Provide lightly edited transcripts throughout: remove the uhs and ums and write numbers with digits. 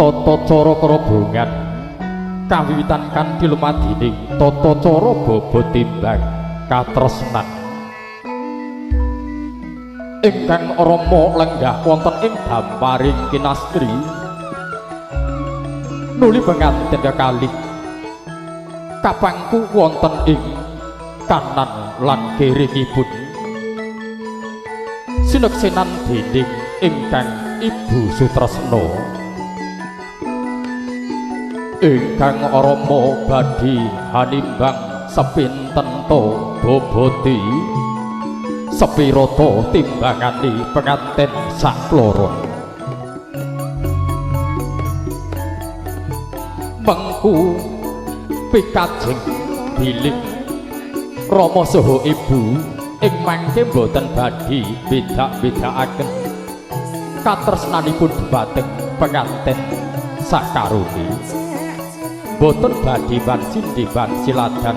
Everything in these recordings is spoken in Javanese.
tata cara kerobongan kawiwitan kanthi lumadining tata cara bobot timbang katresnan ingkang rama lenggah wonten ing damparing kinastri nuli penganten kekalih kapangku wonten ing kanan lan kiringipun sineksenan dening ingkang Ibu Sutresna ingkang rama badhe hanimbang sepinten to boboti sepira to timbangane penganten sakloron mengku pikajeng bilih Rama saha Ibu ing mangke boten badhe beda-bedakaken katresnanipun dhumateng penganten sakarone boten badhe bansiladan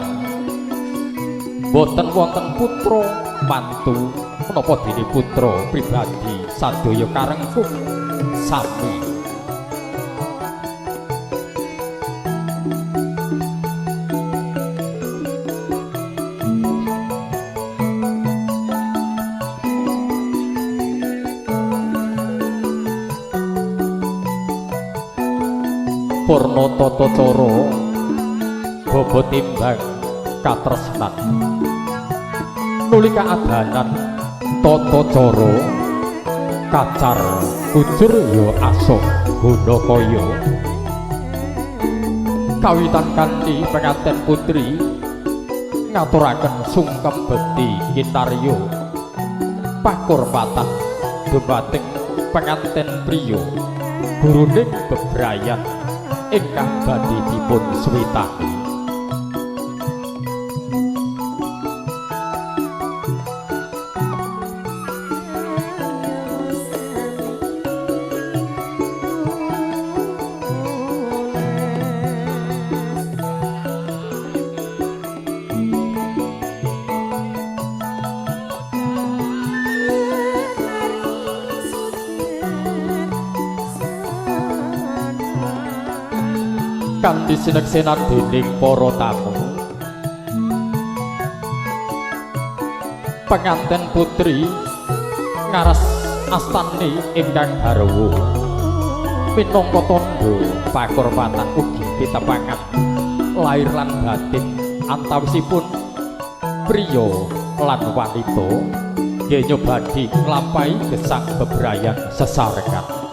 boten wonten putra mantu menapa dene putra pribadi sadaya karengkuh sami purna tata cara bobot timbang katresnan nuli kaadanan tata cara kacar kujur ya asok guna kaya kawitan kanthi penganten putri ngaturaken sungkem bekti kinarya pakurmatan dhumateng penganten priya guruning bebrayan ingkang badhe dipun suwitani kanthi sineksenan dening para tamu penganten putri ngaras astane ingkang garwa minangka tandha pakurmatan ugi pitepangan lair lan batin antawisipun priya lan wanita nggih badhe nglampahi gesang bebrayan sesarengan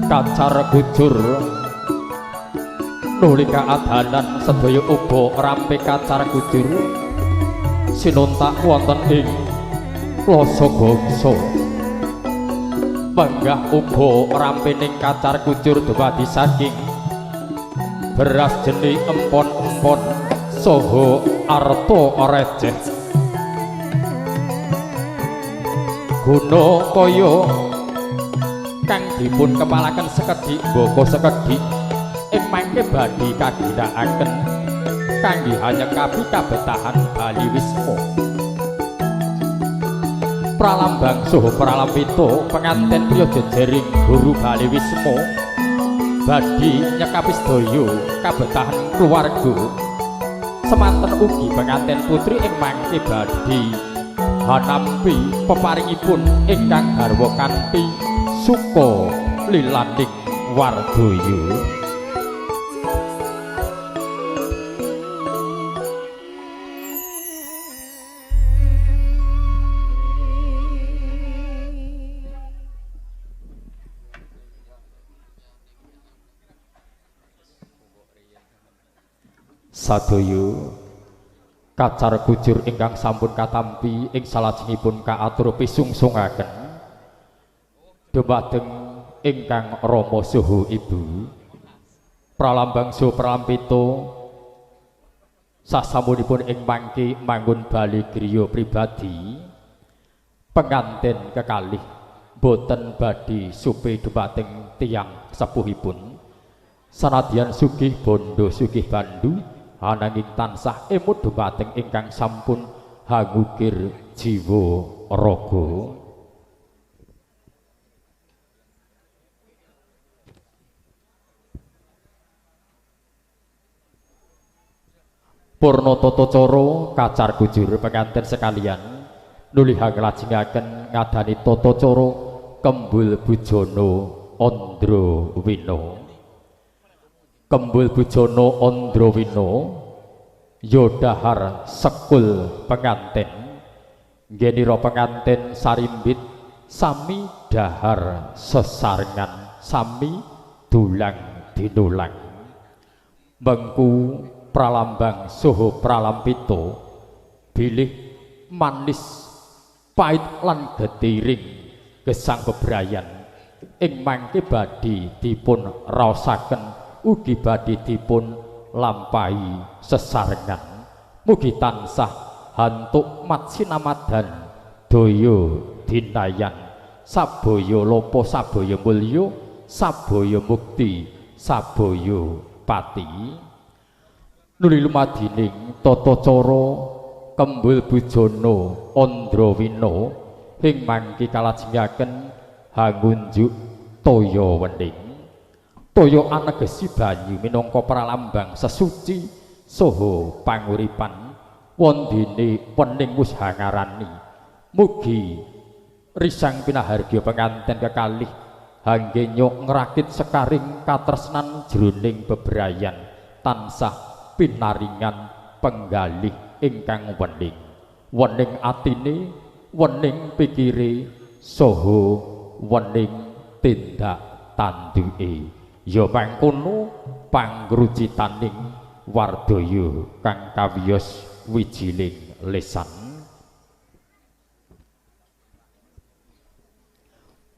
kacar gujur nuli kaadanan sedaya uga rampe kacar gujur sinuntak wonten ing Lasa Gangsa panggah uga rampening kacar gujur dumadi saking beras jeni empon-empon saha arta receh guna kaya kang dipun kepalaken sekedhik boko sekedhik ing mangke badhe kaginakaken kangge hanyekapi kabetahan Bali Wisma pralambang saha pralambita penganten priya jejering guru Bali Wisma badhe nyekapi sedaya kabetahan keluarga semanten ugi penganten putri ing mangke badhe hanampi peparingipun ingkang garwa kanthi suka lilaning wardaya sadaya kacar kujur ingkang sampun katampi ing salajengipun kaatur pisungssungaken dumateng ingkang Rama saha Ibu pralambang saha pralampita sasampunipun ing mangke manggon bali griya pribadi penganten kekalih boten badhe supe dumateng tiyang sepuhipun sanadyan sugih bondo sugih bandu ananging tansah emut dumateng ingkang sampun hangukir jiwa raga. Purna tata cara kacar kujur penganten sekalian nulihang lajengaken ngadani tata cara Kembul Bujana Andrawina. Kembul Bujana Andrawina ya dahar sekul penganten nggenira penganten sarimbit sami dahar sesarengan sami dulang dinulang mengku pralambang saha pralampita bilih manis pait lan getiring gesang bebrayan ing mangke badhe dipun raosaken ugi badhe dipun lampahi sesarengan mugi tansah hantuk mat sinamadan daya dinayan sabaya lopo sabaya mulya sabaya mukti sabaya pati nuli lumadining tata cara Kembul Bujana Andrawina ing mangke kalajengaken hangunjuk toya wening toya anegesi banyu minangka pralambang sesuci saha panguripan wondene wening wis hangarani mugi risang pinahargya penganten kekalih hangge ngrakit sekaring katresnan jroning bebrayan tansah pinaringan penggalih ingkang wening wening atine wening pikire saha wening tindak tanduke ya mangkono pangrucitaning wardaya kang kawiyos wijiling lesan.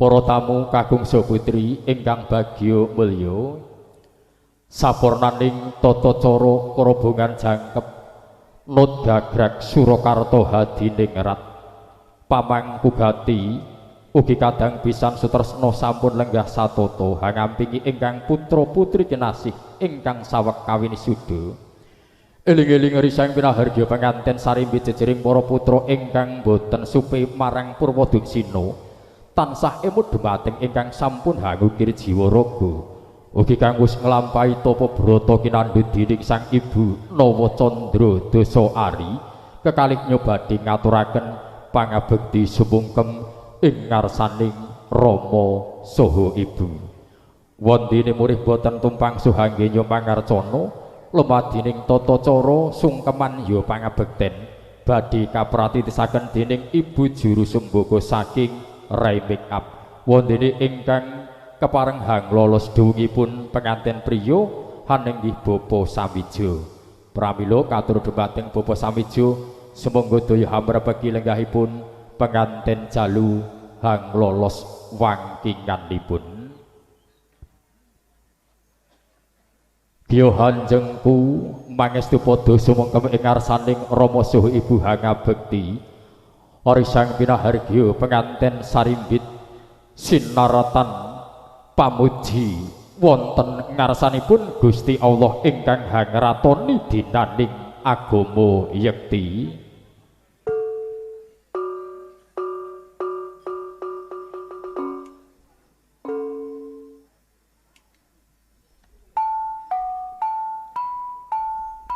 Para tamu kakung saputri ingkang bagya mulya sapurnaning tata cara kerobongan jangkep Nut Gagrag Surakarta hadining rat pamangkugati ugi kadang pisan sutresna sampun lenggah satata hangampingi ingkang putra putri kinasih ingkang saweg kawin suda eling-eling risang pinahargya penganten sarimbit jejering para putra ingkang boten supe marang Purwoduksina tansah emut dumateng ingkang sampun hangukir jiwa raga ugi kang wis nglampahi tapa brata kinandhut dening sang ibu Nawa Candra Dasa-ari kekalih nyobadi ngaturaken pangabekti sumungkem ing ngarsaning Rama saha ibu wondene murih boten tumpang suhangge mangarcana lumadining tata cara sungkeman ya pangabekten badhe kapratitisaken dening ibu juru sembogo saking Rai Make Up wondene ingkang kepareng hang lolos duwungipun penganten priya hanenggih Bapa Samijo pramila katur dumateng Bapa Samijo sumangga daya hamrebeki lenggahipun penganten jalu hang lolos wangkinganipun Gya hanjengku mangestu padha sumangkem ing ngarsaning Rama saha Ibu hangabekti orisang pinahargya penganten sarimbit sinaratan pamuji wonten ngarsanipun Gusti Allah ingkang hangratoni dinaning agama yekti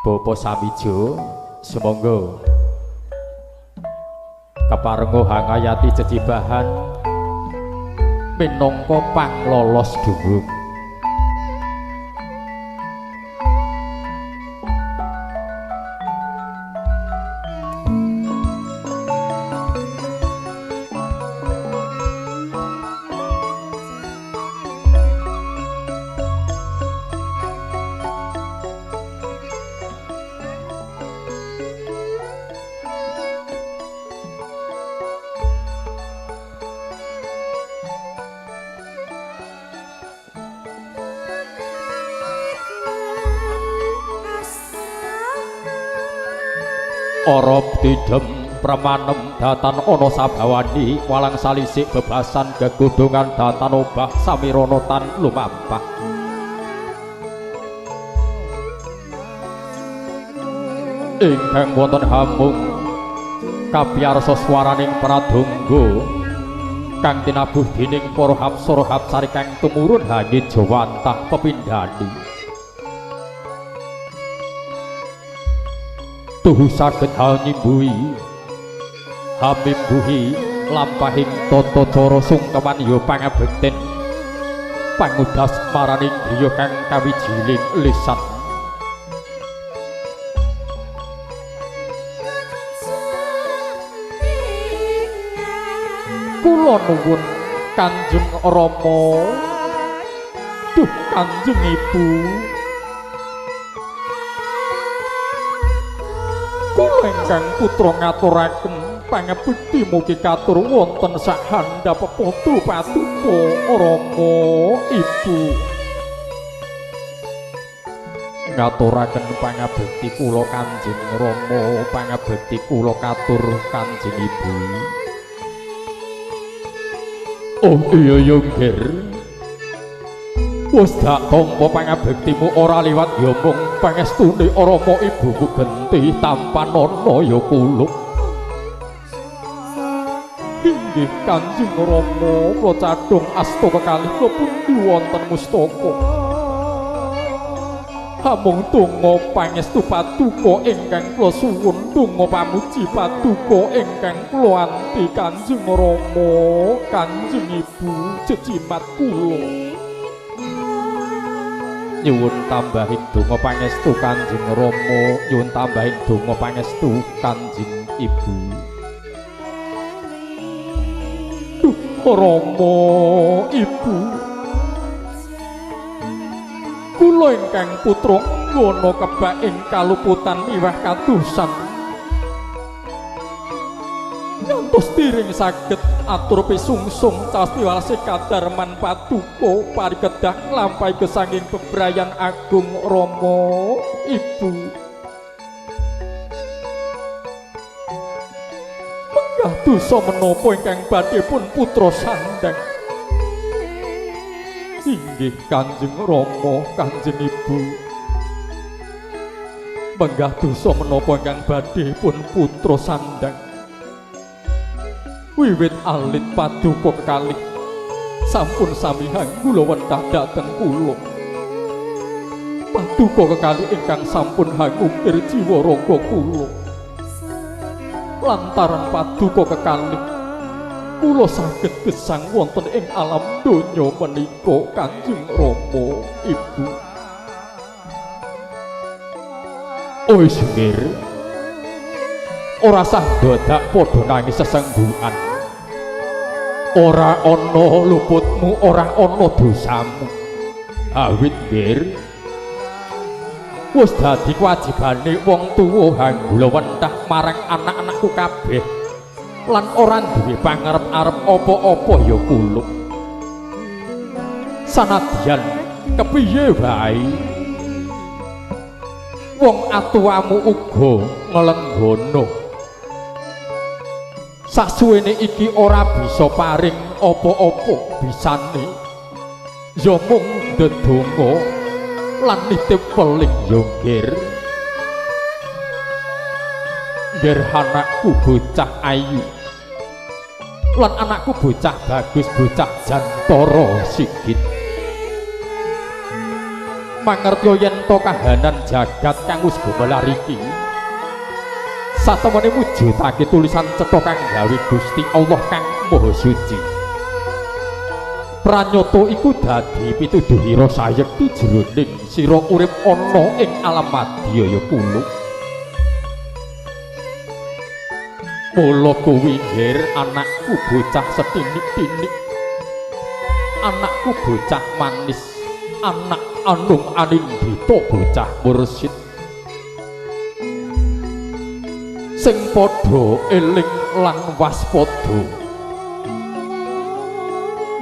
Bapa Samijo sumangga keparenga hangayati jejibahan minangka panglolos duwung Ora didem premanem datan ana sabawani walang salisik bebasan gegodhongan datan obah samirana tan lumampah ingkang wonten hamung kapiyarsa swaraning pradonga kang tinabuh dening para hapsara hapsari kang tumurun hangge jawantah pepindhani tuhu saged nyimbuhi hamimbuhi lampahing tata cara sungkeman ya pangabekten pangudas maraning griya kang kawijining lisan kula nuwun Kanjeng Rama duh Kanjeng Ibu kula ingkang putra ngaturaken pangabekti mugi katur wonten sak handhap patu patuko Rama Ibu ngaturaken pangabekti kula Kanjeng Rama pangabekti kula katur Kanjeng Ibu oh iya ya Nger wis dak tampa pangabektimu ora liwat ya mung pangestune Rama Ibuku genti tampanana ya kula inggih Kanjeng Rama kula cadhong asta kekalih pundi wonten mustaka hamung donga pangestu paduka ingkang kula suwun donga pamuji paduka ingkang kula anti Kanjeng Rama Kanjeng Ibu jejimat kula nyuwun tambahin donga pangestu Kanjeng Rama nyuwun tambahin donga pangestu Kanjeng Ibu Rama Ibu kula ingkang putra ngono kebak ing kaluputan miwah kadosan ngantos tiring saged atur pisungsung casti walase kadarman paduka parikedah nglampahi gesanging bebrayan agung Rama Ibu menggah dosa menapa ingkang badhe pun putra sandang inggih Kanjeng Rama Kanjeng Ibu menggah dosa menapa ingkang badhe pun putra sandang wiwit alit paduka kekalih sampun sami kula wentah dhateng kula paduka kekalih ingkang sampun ngukir jiwa raga kula lantaran paduka kekalih kula saged gesang wonten ing alam donya menika Kanjeng Rama Ibu oi singir ora sah dadak padha nangis sesenggukan ora ana luputmu ora ana dosamu awit nggir wis dadi kewajibane wong tuwa hanggula wentah marang anak-anakku kabeh lan ora duwe pangarep-arep apa-apa ya kula sanadyan kepiye wae wong atuwamu uga nglenggono sasuwene iki ora bisa paring apa-apa bisane ya mung ndedonga lan nitip weling ya nggir anakku bocah ayu lan anakku bocah bagus bocah jantara sigit mangertya yen to kahanan jagat kang wis gumelar iki satemene mujudake tulisan cetha kang gawe Gusti Allah kang Maha Suci pranyata iku dadi pituduhira sayekti jroning sira urip ana ing alam madya ya kula mula kuwi nggir anakku bocah setinik-tinik anakku bocah manis anak anung anindita bocah mursid sing padha eling lan waspada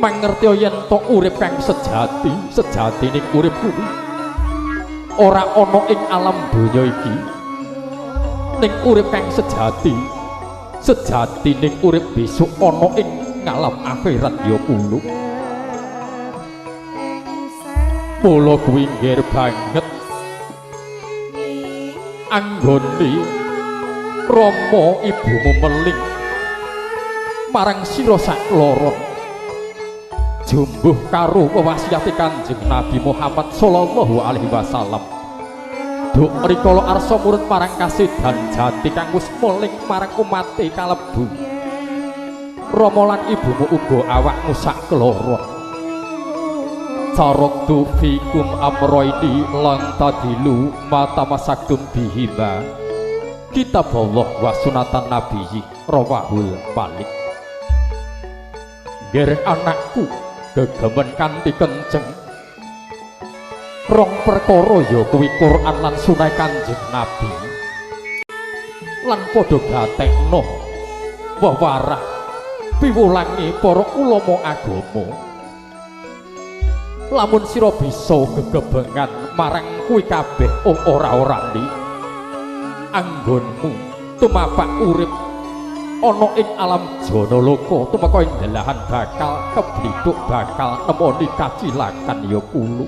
mangertya yen to urip kang sejati sejatining urip kuwi ora ana ing alam donya iki ning urip kang sejati ning urip besok ana ing ngalam akhirat ya kulo mula kuwi nggir banget anggone Rama ibumu meling marang sira sak loro jumbuh karo wasiate Kanjeng Nabi Muhammad sallallahu alaihi wasallam duk rikala arsa murut marang kasedan jati kang wis meling marang umate kalebu Rama lan ibumu uga awakmu sak keloro Taraktu fikum amroini lan tadilu mata masaktum bihima Kitab Allah wa sunatan nabiyyi rawahul Malik Gereng anakku gegemen kanthi kenceng rong perkara ya kuwi Quran lan sunah Kanjeng Nabi lan padha gatekno wewarah piwulange para ulama agama lamun sira bisa gegebengan marang kuwi kabeh ora-ora li anggonmu tumapak urip ana ing alam jana loka tumeka ing dalahan bakal keblithuk bakal nemoni kacilakan ya kulo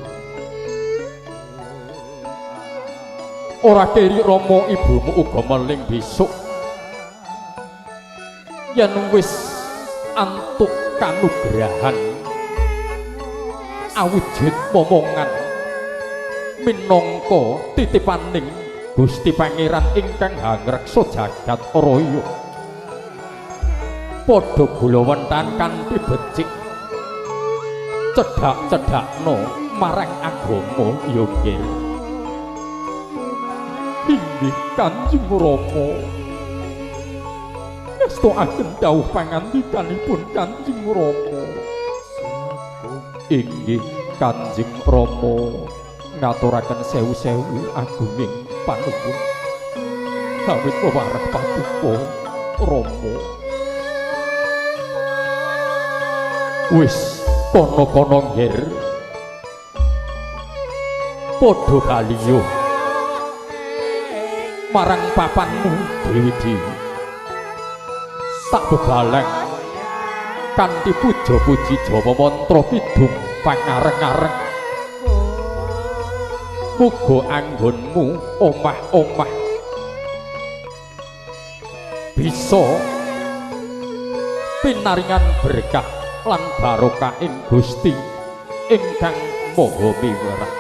ora keri Rama ibumu uga meling besok yen wis antuk kanugrahan awujud momongan minangka titipaning Gusti Pangeran ingkang ngreksa jagat raya padha gulawentan kanthi becik cedhak-cedhakno marang agama ya nggih inggih Kanjeng Rama ngestoaken dawuh pangandikanipun Kanjeng Rama inggih Kanjeng Rama ngaturaken sewu-sewu agunging panuwun awit wewarah patuko Rama wis kono-kono nggir padha kaliyo marang papanmu dewi-dewi tak bebaleng kanthi puja-puji Jawa mantra kidung pangareng-areng muga anggonmu omah-omah bisa pinaringan berkah lan barokah ing Gusti ingkang Maha Miwerat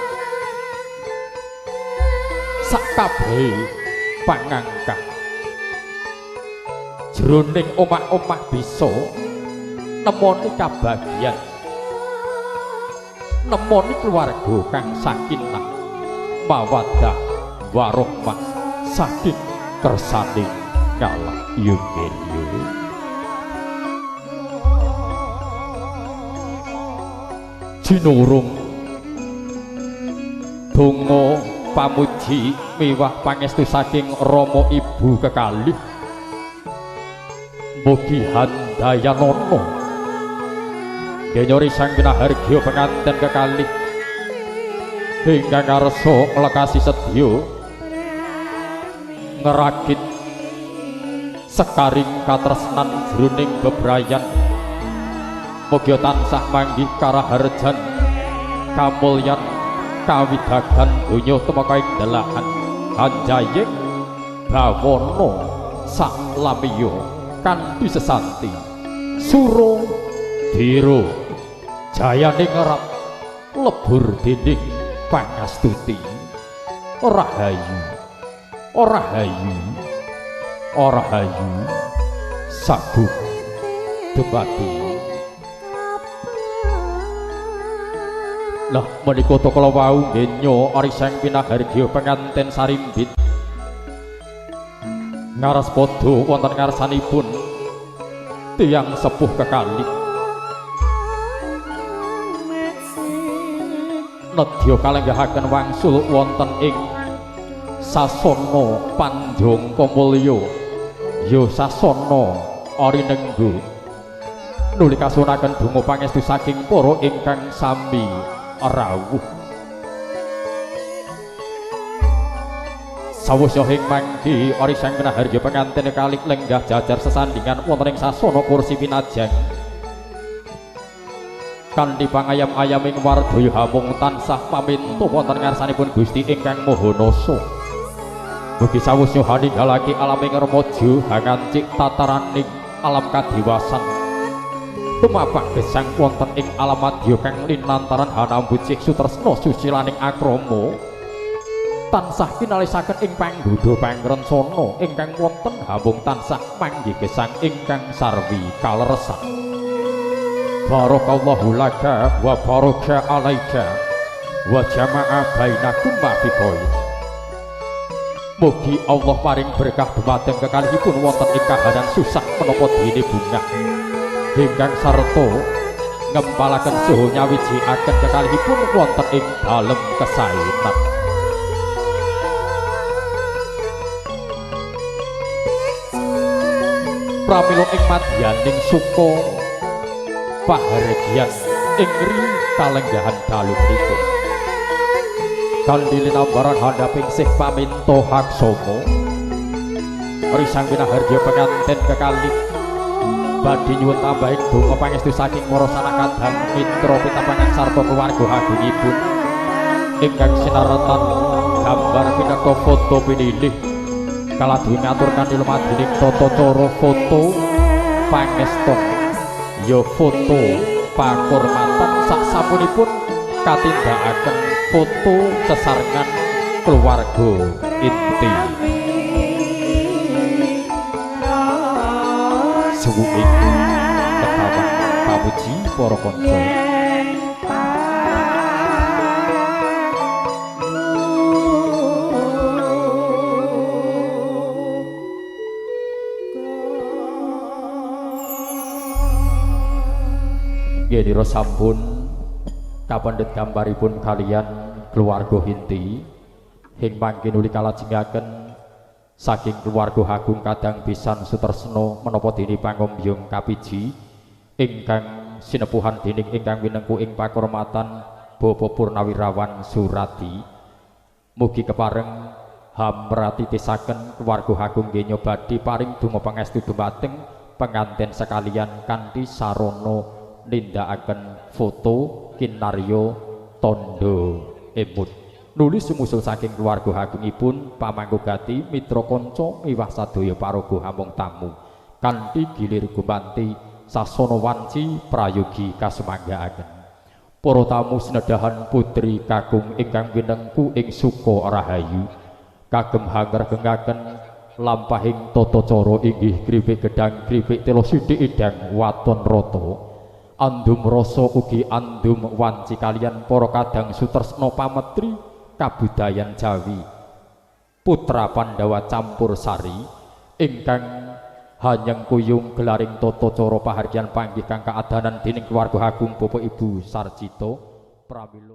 sakabeh pangangkah jroning omah-omah bisa nemoni kabagyan nemoni keluarga kang sakinah mawaddah warahmah saking kersaning ngalah yunggen jinurung donga pamuji miwah pangestu saking Rama ibu kekalih mugi handayanono genyori sang pinahargya penganten kekalih ingkang ngarsa nglekasi sedya ngerakit sekaring katresnan jroning bebrayan mugi tansah manggih karaharjan kamulyan kawidagan donya tumeka ing dalahan hanjayeng bawana saklamiya kanthi sesanti sura dira jayane ngerap lebur dening pangastuti rahayu rahayu rahayu sabu dumadi lah menika to kala wau ngenya arisang pinahargya penganten sarimbit ngaras padha wonten ngarsanipun tiyang sepuh kekalih nedya kalenggahaken wangsul wonten ing sasana Panjangka Mulya ya sasana Arinenggo nuli kasunaken donga pangestu saking para ingkang sami rawuh Sawusya ing manggi ori sang pinahargya pengantin kalik lenggah jajar sesandingan wonten ing sasana kursi pinajang kanthi pangayam-ayaming wardaya hamung tansah paminto wonten ngarsanipun Gusti ingkang Mahanasa. Mugi sawusya haninggalake alaming remaja hangancik tataraning alam kadiwasan tumapak gesang wonten ing alam madya kang linantaran hanambucik sutresna sucilaning akrama tansah kinalisaken ing panggoda pangrencana ingkang wonten hamung tansah manggi gesang ingkang sarwi kaleresan. Barakallahu laka wa baraka alaika wa jama'a bainakum fi khair. Mugi Allah paring berkah dumateng kekalihipun wonten ing kahanan susah menapa dene bungah ingkang sarta ngempalaken saha nyawijiaken kekalihipun wonten ing dalem kesaenan. Pramila ing madyaning suka pahargyan ingri kalenggahan dalu menika kanthi linambaran handhaping sih paminto haksama risang pinahargya pengantin kekalih badhe nyuwun tambahing donga pangestu saking para sanakadang mitra pitapangan sarta keluarga agungipun ingkang sinaretan gambar pinaka foto pinilih kaladuwe ngatur kanthi lumadining tata cara foto pangestu ya foto pakurmatan saksapunipun katindakaken foto sesarengan keluarga inti suwuking ketawa pamuji para kanca. Nggih sampun kapendhet gambaripun kalian keluarga inti ing mangkin uli kalajengaken saking keluarga agung kadang pisan sutresna menapa dene pangombyong kapiji ingkang sinepuhan dening ingkang winengku ing pakurmatan Bapak Purnawirawan Surati. Mugi kepareng hamratitisaken keluarga agung nggih nyobadi paring donga pangestu dumateng pengantin sekalian kanthi sarana nindakaken foto kinarya tondo emut nulis sumusul saking keluarga agungipun pamanggogati mitra kanca miwah sadaya paraga hamung tamu kanthi gilir gumanti sasana wanci prayogi kasumanggaaken para tamu sinedahan putri kakung ingkang winengku ing suka rahayu kagem hangregengaken lampahing tata cara inggih kripik gedang kripik tela sithik idang waton rata andum rasa ugi andum wanci kalian para kadang sutresna pametri kabudayan Jawi putra Pandhawa campur sari ingkang hanyang kuyung gelaring tata cara pahargyan panggih kang kaadanan dening keluarga agung Bapak Ibu Sarjito pramila